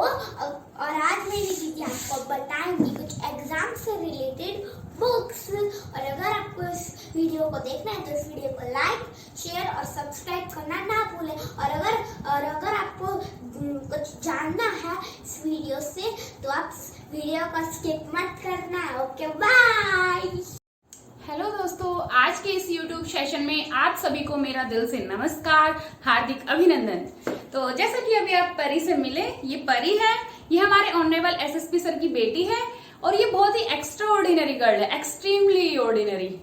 और आज मेरी दीदी आपको बताएंगी कुछ एग्जाम से रिलेटेड बुक्स। और अगर आपको इस वीडियो को देखना है तो इस वीडियो को लाइक, शेयर और सब्सक्राइब करना ना भूलें। और अगर आपको कुछ जानना है इस वीडियो से तो आप वीडियो को स्किप मत करना। Okay, bye. हेलो दोस्तों, आज के इस YouTube सेशन में आप सभी को मेरा दिल से नमस्कार, हार्दिक अभिनंदन। तो जैसा कि अभी आप परी से मिले, ये परी है, ये हमारे ऑनरेबल एसएसपी सर की बेटी है और ये बहुत ही एक्स्ट्रा ऑर्डिनरी गर्ल है, एक्सट्रीमली ऑर्डिनरी।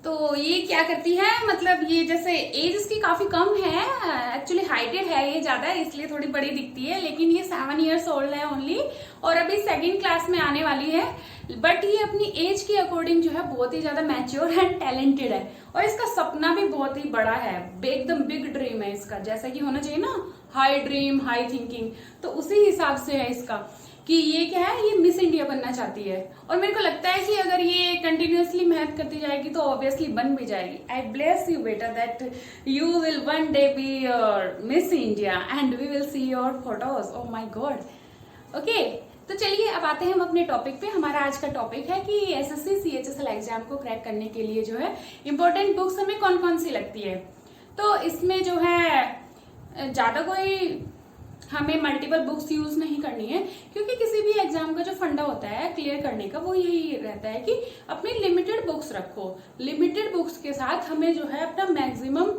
तो ये क्या करती है, मतलब ये जैसे एज इसकी काफी कम है, एक्चुअली हाइटेड है ये ज्यादा, इसलिए थोड़ी बड़ी दिखती है, लेकिन ये 7 years ओल्ड है ओनली और अभी 2nd क्लास में आने वाली है। बट ये अपनी एज के अकॉर्डिंग जो है बहुत ही ज्यादा मैच्योर एंड टैलेंटेड है और इसका सपना भी बहुत ही बड़ा है, एकदम बिग ड्रीम है इसका, जैसा कि होना चाहिए ना, हाई ड्रीम हाई थिंकिंग। तो उसी हिसाब से है इसका कि ये क्या है, ये मिस इंडिया बनना चाहती है और मेरे को लगता है कि अगर ये कंटिन्यूअसली मेहनत करती जाएगी तो ऑब्वियसली बन भी जाएगी। आई ब्लेस यू बेटा that you will one day be your miss India and we will see your photos. Oh my god. Okay, तो चलिए अब आते हैं हम अपने टॉपिक पे। हमारा आज का टॉपिक है कि एसएससी सीएचएसएल एग्जाम को क्रैक करने के लिए जो है इंपॉर्टेंट बुक्स हमें कौन कौन सी लगती है। तो इसमें जो है ज्यादा कोई हमें मल्टीपल बुक्स यूज नहीं करनी है, क्योंकि किसी भी एग्जाम का जो फंडा होता है क्लियर करने का वो यही रहता है कि अपनी लिमिटेड बुक्स रखो। लिमिटेड बुक्स के साथ हमें जो है अपना मैक्सिमम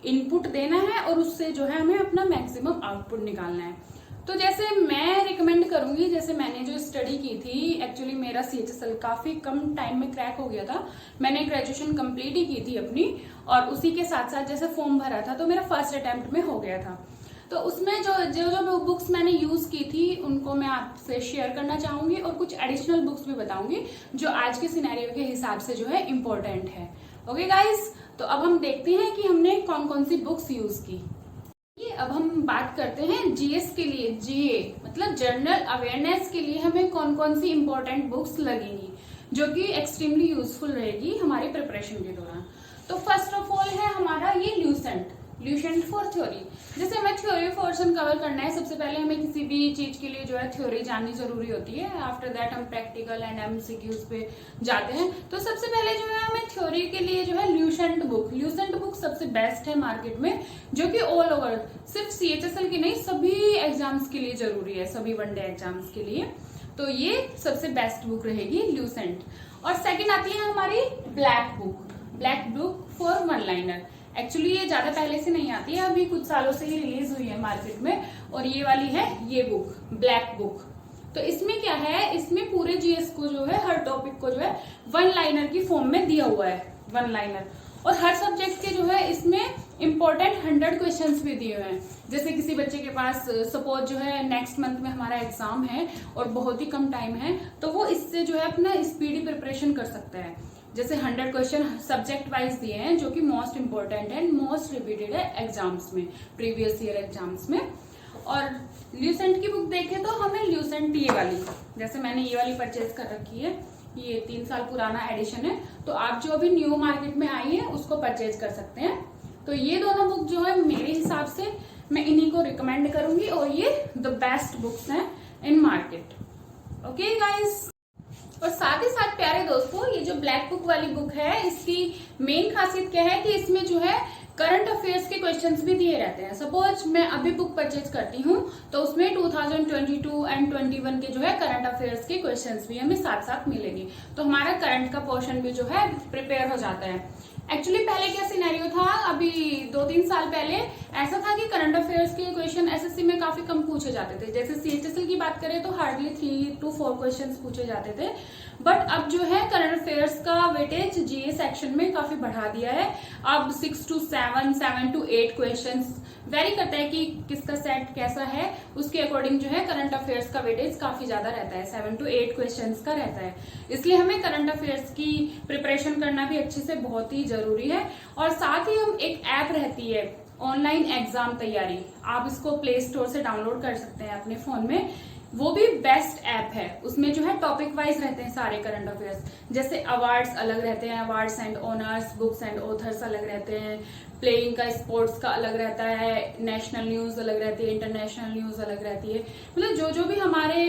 इनपुट देना है और उससे जो है हमें अपना मैक्सिमम आउटपुट निकालना है। तो जैसे मैं रिकमेंड करूंगी, जैसे मैंने जो स्टडी की थी, एक्चुअली मेरा सीएचएसएल काफी कम टाइम में क्रैक हो गया था, मैंने ग्रेजुएशन कंप्लीट ही की थी अपनी और उसी के साथ साथ जैसे फॉर्म भरा था तो मेरा फर्स्ट अटेम्प्ट में हो गया था। तो उसमें जो बुक्स मैंने यूज की थी उनको मैं आपसे शेयर करना चाहूंगी और कुछ एडिशनल बुक्स भी बताऊंगी जो आज के सिनेरियो के हिसाब से जो है इम्पोर्टेंट है। ओके गाइस, तो अब हम देखते हैं कि हमने कौन कौन सी बुक्स यूज की। ये अब हम बात करते हैं जीएस के लिए, जीए मतलब जनरल अवेयरनेस के लिए हमें कौन कौन सी इंपॉर्टेंट बुक्स लगेंगी जो कि एक्सट्रीमली यूजफुल रहेगी हमारी प्रिपरेशन के दौरान। तो फर्स्ट ऑफ ऑल है हमारा ये ल्यूसेंट फॉर थ्योरी। जैसे हमें थ्योरी पोर्शन कवर करना है, सबसे पहले हमें किसी भी चीज के लिए जो है थ्योरी जाननी जरूरी होती है। आफ्टर दैट हम प्रैक्टिकल एंड एमसीक्यूज पे जाते हैं। तो सबसे पहले जो है हमें थ्योरी के लिए जो है ल्यूसेंट बुक सबसे बेस्ट है मार्केट में, जो कि ऑल ओवर सिर्फ सीएचएसएल की नहीं सभी एग्जाम्स के लिए जरूरी है, सभी वनडे एग्जाम्स के लिए। तो ये सबसे बेस्ट बुक रहेगी ल्यूसेंट। और सेकेंड आती है हमारी black book for one liner. Actually ये ज्यादा पहले से नहीं आती है, अभी कुछ सालों से ही रिलीज हुई है मार्केट में और ये वाली है ये बुक, ब्लैक बुक। तो इसमें क्या है, इसमें पूरे जीएस को जो है, हर टॉपिक को जो है वन लाइनर की फॉर्म में दिया हुआ है, वन लाइनर। और हर सब्जेक्ट के जो है इसमें इंपॉर्टेंट 100 क्वेश्चंस भी दिए हुए हैं। जैसे किसी बच्चे के पास सपोज जो है नेक्स्ट मंथ में हमारा एग्जाम है और बहुत ही कम टाइम है, तो वो इससे जो है अपना स्पीडी प्रिपरेशन कर सकता है। जैसे 100 क्वेश्चन सब्जेक्ट वाइज दिए हैं जो कि most important and most repeated है एग्जाम्स में, प्रीवियस ईयर एग्जाम्स में। और ल्यूसेंट की बुक देखें तो हमें ल्यूसेंट ये वाली, जैसे मैंने ये वाली परचेज कर रखी है, ये 3 साल पुराना एडिशन है, तो आप जो अभी न्यू मार्केट में आई है उसको परचेज कर सकते हैं। तो ये दोनों बुक जो है मेरे हिसाब से मैं इन्हीं को रिकमेंड करूंगी और ये द बेस्ट बुक्स हैं इन मार्केट। ओके गाइज, और साथ ही साथ प्यारे दोस्तों, ये जो ब्लैक बुक वाली बुक है इसकी मेन खासियत क्या है कि इसमें जो है करंट अफेयर्स के क्वेश्चंस भी दिए रहते हैं। सपोज मैं अभी बुक परचेज करती हूँ तो उसमें 2022 एंड 21 के जो है करंट अफेयर्स के क्वेश्चंस भी हमें साथ साथ मिलेंगे, तो हमारा करंट का पोर्शन भी जो है प्रिपेयर हो जाता है। एक्चुअली पहले क्या सिनेरियो था, अभी 2-3 साल पहले ऐसा था कि करंट अफेयर्स के क्वेश्चन एसएससी में काफी कम पूछे जाते थे। जैसे सीएचएसएल की बात करें तो हार्डली 3 to 4 क्वेश्चंस पूछे जाते थे, बट अब जो है करंट अफेयर्स का वेटेज जीए सेक्शन में काफी बढ़ा दिया है। अब 6 to 7 to 8 क्वेश्चंस, वेरी करता है कि किसका सेट कैसा है, उसके अकॉर्डिंग जो है करंट अफेयर्स का वेटेज काफी ज्यादा रहता है, 7 to 8 क्वेश्चंस का रहता है। इसलिए हमें करंट अफेयर्स की प्रिपरेशन करना भी अच्छे से बहुत ही जरूरी है। और साथ ही हम एक ऐप रहती है ऑनलाइन एग्जाम तैयारी, आप इसको प्ले स्टोर से डाउनलोड कर सकते हैं अपने फोन में। वो भी बेस्ट ऐप है। उसमें जो है टॉपिक वाइज रहते हैं सारे करंट अफेयर्स, जैसे अवार्ड्स अलग रहते हैं, awards and honours, books and authors अलग रहते हैं, प्लेइंग का, स्पोर्ट्स का अलग रहता है, नेशनल न्यूज अलग रहती है, इंटरनेशनल न्यूज अलग रहती है। मतलब जो भी हमारे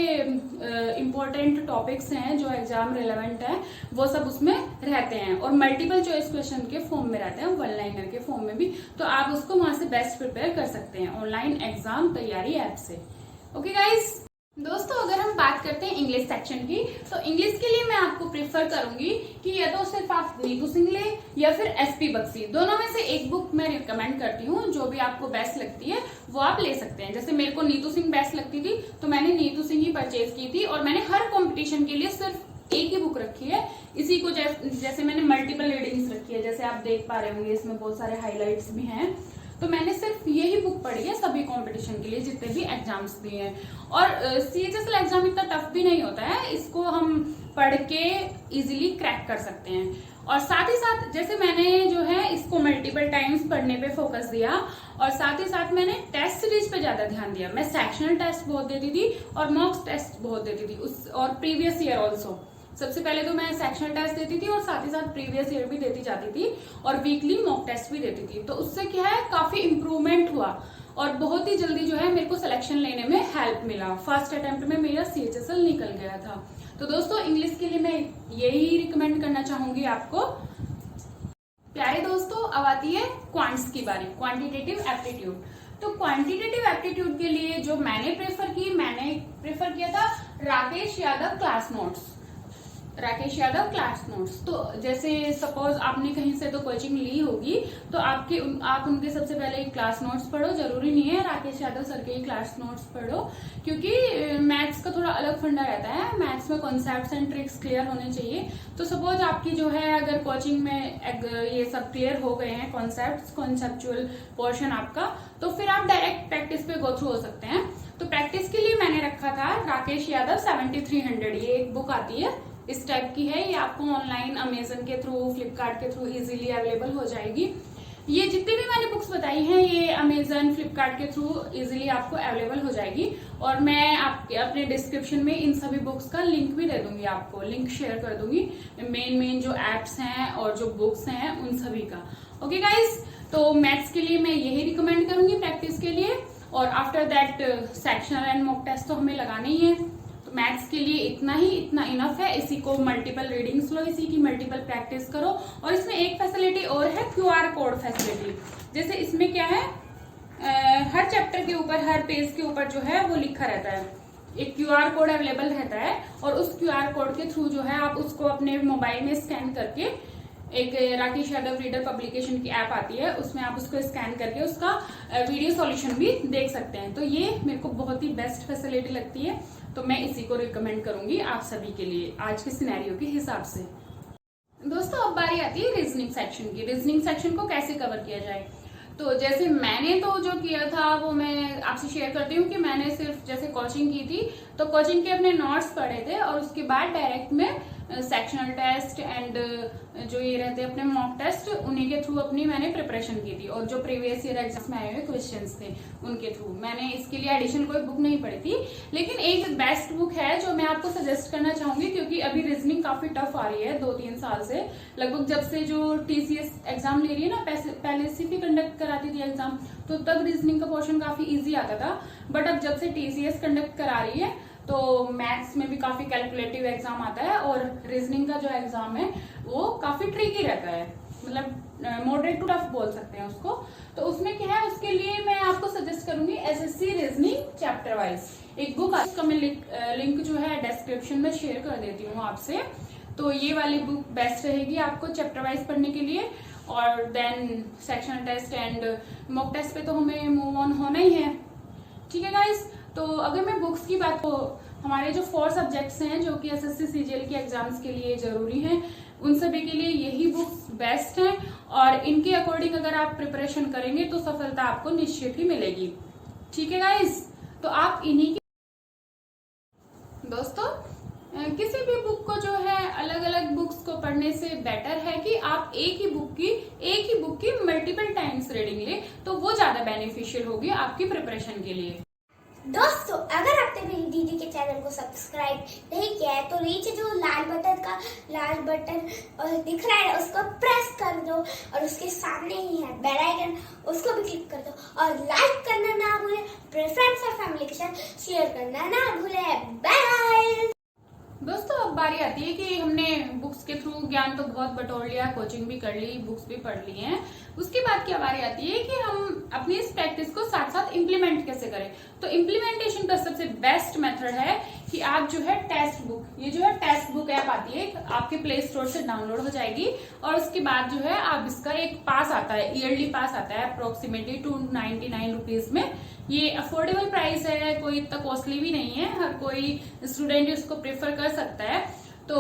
इम्पोर्टेंट टॉपिक्स हैं जो एग्जाम रिलेवेंट है वो सब उसमें रहते हैं, और मल्टीपल चॉइस क्वेश्चन के फॉर्म में रहते हैं, वन लाइनर के फॉर्म में भी। तो आप उसको वहां से बेस्ट प्रिपेयर कर सकते हैं ऑनलाइन एग्जाम तैयारी ऐप से। ओके गाइस, दोस्तों अगर हम बात करते हैं इंग्लिश सेक्शन की, तो इंग्लिश के लिए मैं आपको प्रेफर करूंगी कि या तो सिर्फ आप नीतू सिंह ले या फिर एसपी बख्शी, दोनों में से एक बुक मैं रिकमेंड करती हूँ। जो भी आपको बेस्ट लगती है वो आप ले सकते हैं। जैसे मेरे को नीतू सिंह बेस्ट लगती थी तो मैंने नीतू सिंह ही परचेज की थी, और मैंने हर कॉम्पिटिशन के लिए सिर्फ एक ही बुक रखी है। इसी को जैसे मैंने मल्टीपल रीडिंग्स रखी है, जैसे आप देख पा रहे होंगे इसमें बहुत सारे हाईलाइट्स भी हैं। तो मैंने सिर्फ यही बुक पढ़ी है सभी कंपटीशन के लिए, जितने भी एग्जाम्स दिए हैं। और CHSL एग्जाम इतना टफ भी नहीं होता है, इसको हम पढ़ के इजीली क्रैक कर सकते हैं। और साथ ही साथ जैसे मैंने जो है इसको मल्टीपल टाइम्स पढ़ने पे फोकस दिया, और साथ ही साथ मैंने टेस्ट सीरीज पे ज्यादा ध्यान दिया। मैं सेक्शनल टेस्ट बहुत देती थी और मॉक टेस्ट बहुत देती थी और प्रीवियस ईयर ऑल्सो। सबसे पहले तो मैं सेक्शनल टेस्ट देती थी और साथ ही साथ प्रीवियस ईयर भी देती जाती थी, और वीकली मॉक टेस्ट भी देती थी। तो उससे क्या है, काफी इम्प्रूवमेंट हुआ और बहुत ही जल्दी जो है मेरे को सिलेक्शन लेने में हेल्प मिला। फर्स्ट अटेम्प्ट में मेरा CHSL निकल गया था। तो दोस्तों इंग्लिश के लिए मैं यही रिकमेंड करना चाहूंगी आपको। प्यारे दोस्तों, अब आती है क्वांट्स की बारी, क्वांटिटेटिव एप्टीट्यूड। तो क्वांटिटेटिव एप्टीट्यूड के लिए जो मैंने प्रेफर किया था राकेश यादव क्लास नोट्स। तो जैसे सपोज आपने कहीं से तो कोचिंग ली होगी, तो आप उनके सबसे पहले क्लास नोट्स पढ़ो। जरूरी नहीं है राकेश यादव सर के ही क्लास नोट्स पढ़ो, क्योंकि मैथ्स का थोड़ा अलग फंडा रहता है। मैथ्स में कॉन्सेप्ट्स एंड ट्रिक्स क्लियर होने चाहिए। तो सपोज आपकी जो है अगर कोचिंग में ये सब क्लियर हो गए हैं कॉन्सेप्चुअल पोर्शन आपका, तो फिर आप डायरेक्ट प्रैक्टिस पे गो थ्रू हो सकते हैं। तो प्रैक्टिस के लिए मैंने रखा था राकेश यादव 7300। ये एक बुक आती है, इस टाइप की है। ये आपको ऑनलाइन अमेजन के थ्रू, फ्लिपकार्ट के थ्रू इजीली अवेलेबल हो जाएगी। ये जितनी भी मैंने बुक्स बताई हैं ये अमेजन, फ्लिपकार्ट के थ्रू इजीली आपको अवेलेबल हो जाएगी। और मैं अपने डिस्क्रिप्शन में इन सभी बुक्स का लिंक भी दे दूंगी, आपको लिंक शेयर कर दूंगी, मेन जो एप्स हैं और जो बुक्स हैं उन सभी का। ओके गाइस, तो मैथ्स के लिए मैं यही रिकमेंड करूंगी प्रैक्टिस के लिए। और after that sectional and mock test तो हमें लगाना ही है। तो मैथ्स के लिए इतना इनफ है। इसी को मल्टीपल रीडिंग्स लो, इसी की मल्टीपल प्रैक्टिस करो। और इसमें एक फैसिलिटी और है, QR कोड फैसिलिटी। जैसे इसमें क्या है, हर चैप्टर के ऊपर, हर पेज के ऊपर जो है वो लिखा रहता है, एक QR कोड अवेलेबल रहता है। और उस QR कोड के थ्रू जो है आप उसको अपने मोबाइल में स्कैन करके, एक राकेश यादव रीडर पब्लिकेशन की ऐप आती है, उसमें आप उसको स्कैन करके उसका वीडियो सॉल्यूशन भी देख सकते हैं। तो ये मेरे को बहुत ही बेस्ट फैसिलिटी लगती है, तो मैं इसी को रिकमेंड करूंगी आप सभी के लिए आज के सिनेरियो के हिसाब से। दोस्तों अब बारी आती है रीजनिंग सेक्शन की। रीजनिंग सेक्शन को कैसे कवर किया जाए, तो जैसे मैंने तो जो किया था वो मैं आपसे शेयर करती हूँ कि मैंने सिर्फ जैसे कोचिंग की थी तो कोचिंग के अपने नोट्स पढ़े थे, और उसके बाद डायरेक्ट में सेक्शनल टेस्ट एंड जो ये रहते हैं अपने मॉक टेस्ट, उन्हीं के थ्रू अपनी मैंने प्रिपरेशन की थी। और जो प्रीवियस ईयर एग्जाम में आए हुए क्वेश्चंस थे उनके थ्रू, मैंने इसके लिए एडिशनल कोई बुक नहीं पढ़ी थी। लेकिन एक बेस्ट बुक है जो मैं आपको सजेस्ट करना चाहूंगी, क्योंकि अभी रीजनिंग काफी टफ आ रही है 2-3 साल से, लगभग जब से जो TCS एग्जाम ले रही है ना, पहले CP कंडक्ट कराती थी एग्जाम, तो तब रीजनिंग का पोर्शन काफी ईजी आता था। बट अब जब से TCS कंडक्ट करा रही है तो मैथ्स में भी काफी कैलकुलेटिव एग्जाम आता है, और रीजनिंग का जो एग्जाम है वो काफी ट्रिकी रहता है, मतलब मॉडरेट टू टफ बोल सकते हैं उसको। तो उसमें क्या है, उसके लिए मैं आपको सजेस्ट करूंगी SSC रीजनिंग चैप्टर वाइज एक बुक, इसका मैं लिंक जो है डिस्क्रिप्शन में शेयर कर देती हूँ आपसे। तो ये वाली बुक बेस्ट रहेगी आपको चैप्टर वाइज पढ़ने के लिए। और then sectional test and mock test पे तो हमें मूव ऑन होना ही है। ठीक है गाइस, तो अगर मैं बुक्स की बात, तो हमारे जो 4 सब्जेक्ट्स हैं जो कि SSC CGL के एग्जाम्स के लिए जरूरी हैं, उन सभी के लिए यही बुक्स बेस्ट हैं। और इनके अकॉर्डिंग अगर आप प्रिपरेशन करेंगे तो सफलता आपको निश्चित ही मिलेगी। ठीक है गाइस, तो आप इन्हीं की दोस्तों किसी भी बुक को जो है अलग अलग बुक्स को पढ़ने से बेटर है कि आप एक ही बुक की मल्टीपल टाइम्स रीडिंग ले, तो वो ज्यादा बेनिफिशियल होगी आपकी प्रिपरेशन के लिए। दोस्तों अगर आपने मेरी दीदी के चैनल को सब्सक्राइब नहीं किया है तो नीचे जो लाल बटन दिख रहा है उसको प्रेस कर दो और उसके सामने ही है बेल आइकन, उसको भी क्लिक कर दो और लाइक करना ना भूले, अपने फ्रेंड्स और फैमिली के साथ शेयर करना ना भूले। बाय दोस्तों, अब बारी आती है कि हमने बुक्स के थ्रू ज्ञान तो बहुत बटोर लिया, कोचिंग भी कर ली, बुक्स भी पढ़ ली हैं। उसके बाद क्या बारी आती है कि हम अपनी इस प्रैक्टिस को साथ साथ इम्प्लीमेंट कैसे करें। तो इम्प्लीमेंटेशन का सबसे बेस्ट मेथड है कि आप जो है टेक्स्ट बुक, ये जो है टेक्स्ट बुक ऐप आती है, आपके प्ले स्टोर से डाउनलोड हो जाएगी और उसके बाद जो है आप इसका एक पास आता है, ईयरली पास आता है अप्रोक्सीमेटली 299 रुपीज में। ये अफोर्डेबल प्राइस है, कोई इतना कॉस्टली भी नहीं है, हर कोई स्टूडेंट इसको प्रेफर कर सकता है। तो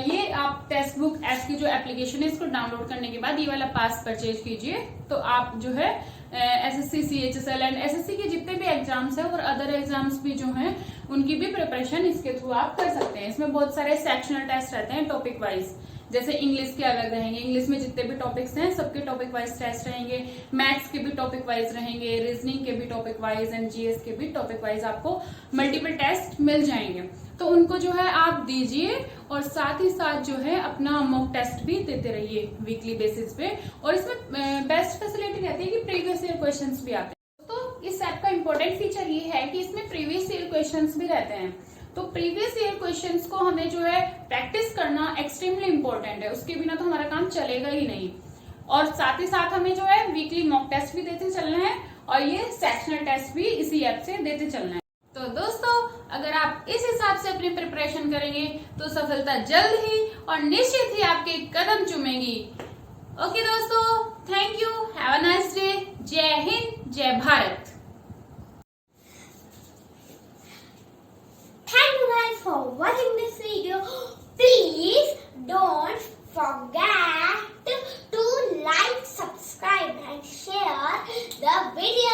ये आप टेक्स्ट बुक ऐप की जो एप्लीकेशन है इसको डाउनलोड करने के बाद ये वाला पास परचेज कीजिए तो आप जो है एसएससी, सीएचएसएल एंड एसएससी के जितने भी एग्जाम्स हैं और अदर एग्जाम्स भी जो हैं उनकी भी प्रिपरेशन इसके थ्रू आप कर सकते हैं। इसमें बहुत सारे सेक्शनल टेस्ट रहते हैं टॉपिक वाइज, जैसे इंग्लिश के अलग रहेंगे, इंग्लिश में जितने भी टॉपिक्स हैं सबके टॉपिक वाइज टेस्ट रहेंगे, मैथ्स के भी टॉपिक वाइज रहेंगे, रीजनिंग के भी टॉपिक वाइज एंड जीएस के भी टॉपिक वाइज आपको मल्टीपल टेस्ट मिल जाएंगे। तो उनको जो है आप दीजिए और साथ ही साथ जो है अपना मॉक टेस्ट भी देते रहिए वीकली बेसिस पे। और इसमें बेस्ट फैसिलिटी रहती है कि प्रीवियस ईयर क्वेश्चंस भी आते हैं। तो इस ऐप का इम्पोर्टेंट फीचर ये है कि इसमें प्रीवियस ईयर क्वेश्चंस भी रहते हैं। तो प्रीवियस ईयर क्वेश्चंस को हमें जो है प्रैक्टिस करना एक्सट्रीमली इम्पोर्टेंट है, उसके बिना तो हमारा काम चलेगा ही नहीं। और साथ ही साथ हमें जो है वीकली मॉक टेस्ट भी देते चलना है और ये सेक्शनल टेस्ट भी इसी ऐप से देते चलना है। तो दोस्तों, अगर आप इस हिसाब से अपनी प्रिपरेशन करेंगे तो सफलता जल्द ही और निश्चित ही आपके कदम चूमेगी। ओके दोस्तों, thank you, have a nice day. जय हिंद, जय Bharat. Thank you guys for watching this video. Please don't forget to like, subscribe and share the video.